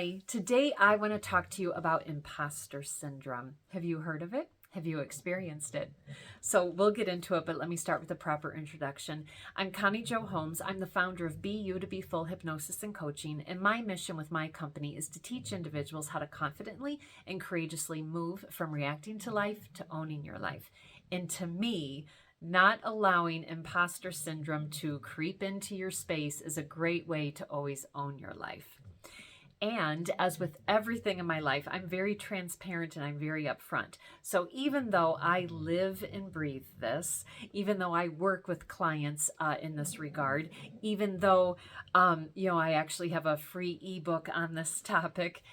Hi, today I want to talk to you about imposter syndrome. Have you heard of it? Have you experienced it? So we'll get into it, but let me start with a proper introduction. I'm Connie Jo Holmes. I'm the founder of BU2BFULL Hypnosis and Coaching, and my mission with my company is to teach individuals how to confidently and courageously move from reacting to life to owning your life. And to me, not allowing imposter syndrome to creep into your space is a great way to always own your life. And as with everything in my life, I'm very transparent and I'm very upfront. So even though I live and breathe this, even though I work with clients in this regard, even though, I actually have a free ebook on this topic.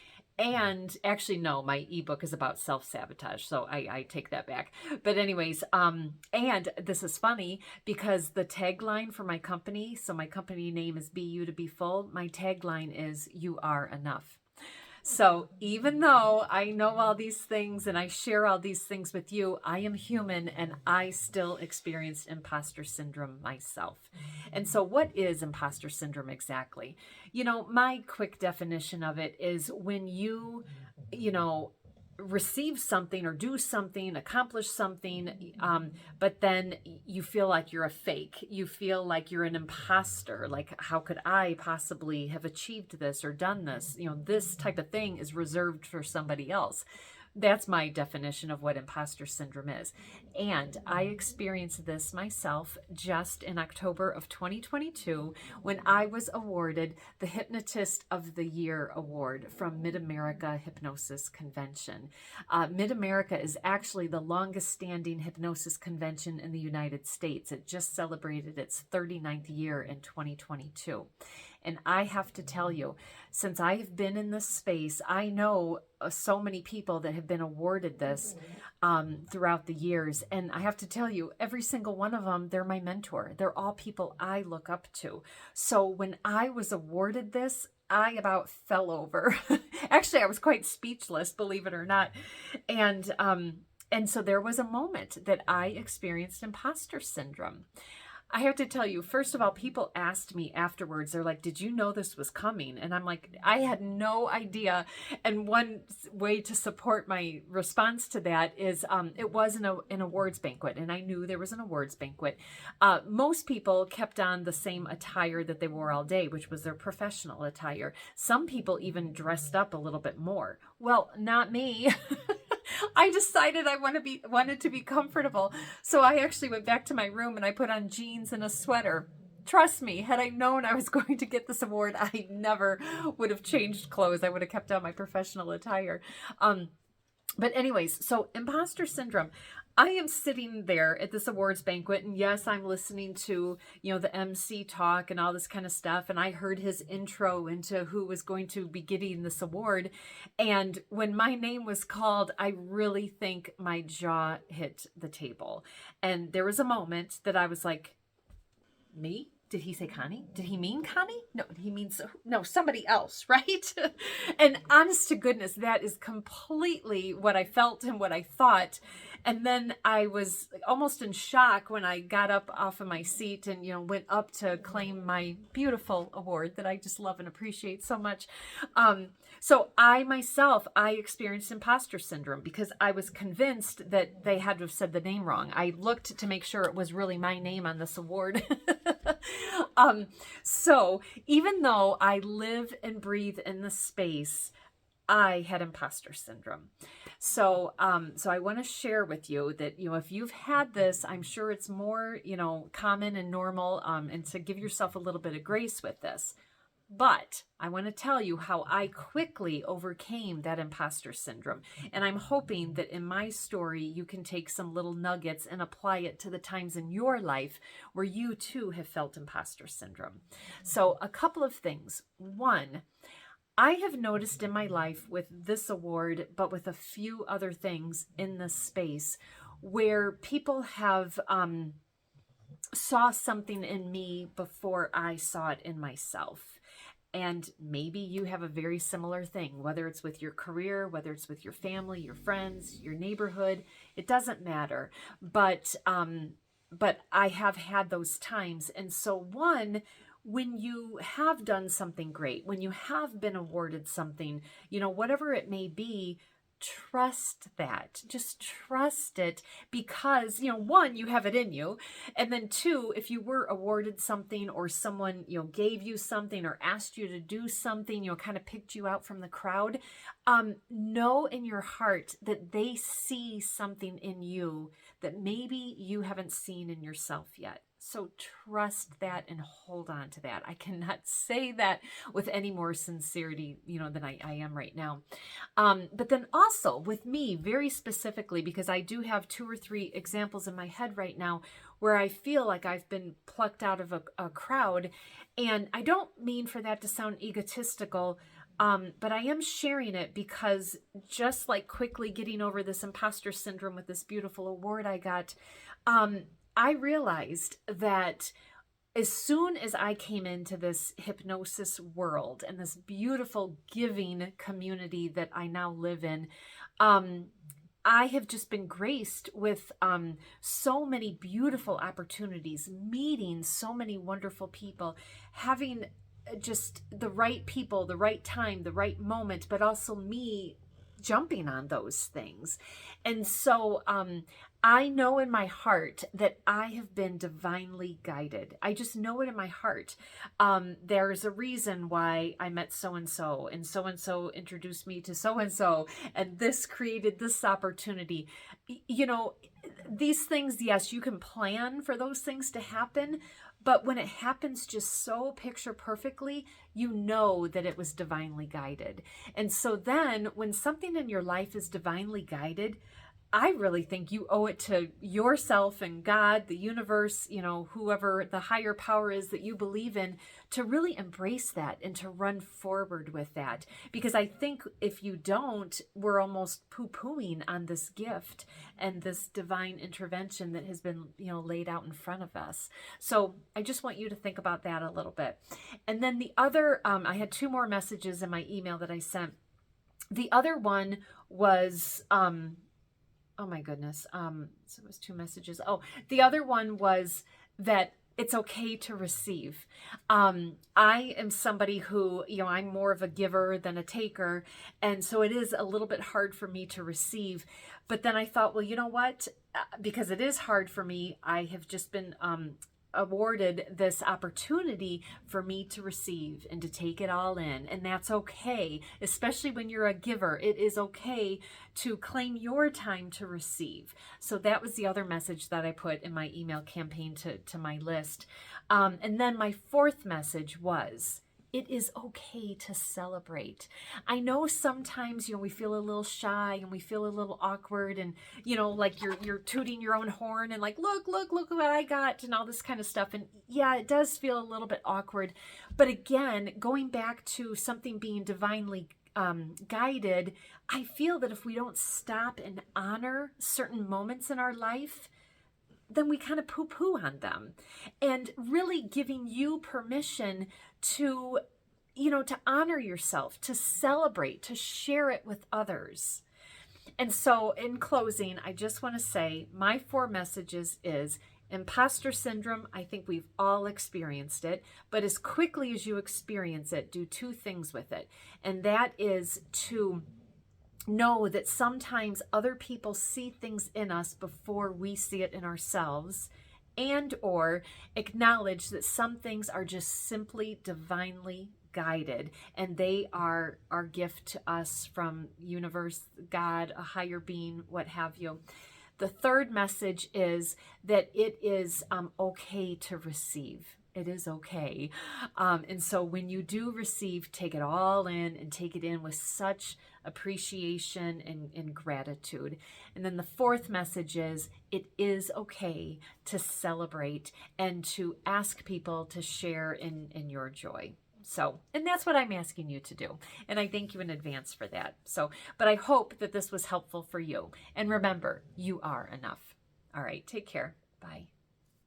And actually, no, my ebook is about self-sabotage, so I take that back. But anyways, and this is funny because the tagline for my company, so my company name is BU2BFULL, my tagline is "You are enough." So even though I know all these things and I share all these things with you, I am human and I still experienced imposter syndrome myself. And so what is imposter syndrome exactly? My quick definition of it is when you receive something or do something, accomplish something, but then you feel like you're a fake. You feel like you're an imposter. Like, how could I possibly have achieved this or done this? This type of thing is reserved for somebody else. That's my definition of what imposter syndrome is. And I experienced this myself just in October of 2022 when I was awarded the Hypnotist of the Year award from Mid-America Hypnosis Convention. Mid-America is actually the longest standing hypnosis convention in the United States. It just celebrated its 39th year in 2022. And I have to tell you, since I have been in this space, I know so many people that have been awarded this throughout the years. And I have to tell you, every single one of them, they're my mentor. They're all people I look up to. So when I was awarded this, I about fell over. Actually, I was quite speechless, believe it or not. And so there was a moment that I experienced imposter syndrome. I have to tell you, first of all, people asked me afterwards, they're like, did you know this was coming? And I'm like, I had no idea. And one way to support my response to that is it was an awards banquet, and I knew there was an awards banquet. Most people kept on the same attire that they wore all day, which was their professional attire. Some people even dressed up a little bit more. Well, not me. I decided I wanted to be comfortable. So I actually went back to my room and I put on jeans and a sweater. Trust me, had I known I was going to get this award, I never would have changed clothes. I would have kept on my professional attire. But anyways, so imposter syndrome. I am sitting there at this awards banquet, and yes, I'm listening to, the MC talk and all this kind of stuff. And I heard his intro into who was going to be getting this award. And when my name was called, I really think my jaw hit the table. And there was a moment that I was like, me? Did he say Connie? Did he mean Connie? No, he means somebody else, right? And honest to goodness, that is completely what I felt and what I thought. And then I was almost in shock when I got up off of my seat and, went up to claim my beautiful award that I just love and appreciate so much. So I experienced imposter syndrome because I was convinced that they had to have said the name wrong. I looked to make sure it was really my name on this award. So even though I live and breathe in the space, I had imposter syndrome. So I want to share with you that, if you've had this, I'm sure it's more, common and normal, and to give yourself a little bit of grace with this. But I want to tell you how I quickly overcame that imposter syndrome. And I'm hoping that in my story, you can take some little nuggets and apply it to the times in your life where you too have felt imposter syndrome. So a couple of things. One, I have noticed in my life with this award, but with a few other things in this space, where people have saw something in me before I saw it in myself. And maybe you have a very similar thing, whether it's with your career, whether it's with your family, your friends, your neighborhood, it doesn't matter. But I have had those times. And so when you have done something great, when you have been awarded something, whatever it may be, trust that. Just trust it because, one, you have it in you. And then two, if you were awarded something or someone, gave you something or asked you to do something, kind of picked you out from the crowd, know in your heart that they see something in you that maybe you haven't seen in yourself yet. So trust that and hold on to that. I cannot say that with any more sincerity, than I am right now. But then also with me, very specifically, because I do have 2 or 3 examples in my head right now where I feel like I've been plucked out of a crowd. And I don't mean for that to sound egotistical, but I am sharing it because just like quickly getting over this imposter syndrome with this beautiful award I got, I realized that as soon as I came into this hypnosis world and this beautiful giving community that I now live in, I have just been graced with so many beautiful opportunities, meeting so many wonderful people, having just the right people, the right time, the right moment, but also me jumping on those things. And so I know in my heart that I have been divinely guided. I just know it in my heart. There's a reason why I met so-and-so, and so-and-so introduced me to so-and-so, and this created this opportunity. These things, yes, you can plan for those things to happen, but when it happens just so picture perfectly, you know that it was divinely guided. And so then when something in your life is divinely guided, I really think you owe it to yourself and God, the universe, whoever the higher power is that you believe in, to really embrace that and to run forward with that. Because I think if you don't, we're almost poo-pooing on this gift and this divine intervention that has been, laid out in front of us. So I just want you to think about that a little bit. And then the other, I had 2 more messages in my email that I sent. The other one was, oh my goodness. So it was 2 messages. Oh, the other one was that it's okay to receive. I am somebody who, I'm more of a giver than a taker. And so it is a little bit hard for me to receive. But then I thought, well, you know what? Because it is hard for me, I have just been awarded this opportunity for me to receive and to take it all in. And that's okay, especially when you're a giver. It is okay to claim your time to receive. So that was the other message that I put in my email campaign to my list. And then my 4th message was, it is okay to celebrate. I know sometimes, we feel a little shy and we feel a little awkward and, like you're tooting your own horn and like, look what I got and all this kind of stuff. And yeah, it does feel a little bit awkward. But again, going back to something being divinely guided, I feel that if we don't stop and honor certain moments in our life, then we kind of poo-poo on them. And really giving you permission to, to honor yourself, to celebrate, to share it with others. And so in closing, I just want to say my 4 messages is imposter syndrome. I think we've all experienced it, but as quickly as you experience it, do 2 things with it. And that is to know that sometimes other people see things in us before we see it in ourselves, and or acknowledge that some things are just simply divinely guided and they are our gift to us from universe, God, a higher being, what have you. The 3rd message is that it is okay to receive. It is okay. And so when you do receive, take it all in and take it in with such appreciation and gratitude. And then the 4th message is, it is okay to celebrate and to ask people to share in your joy. So, and that's what I'm asking you to do. And I thank you in advance for that. So, but I hope that this was helpful for you. And remember, you are enough. All right, take care. Bye.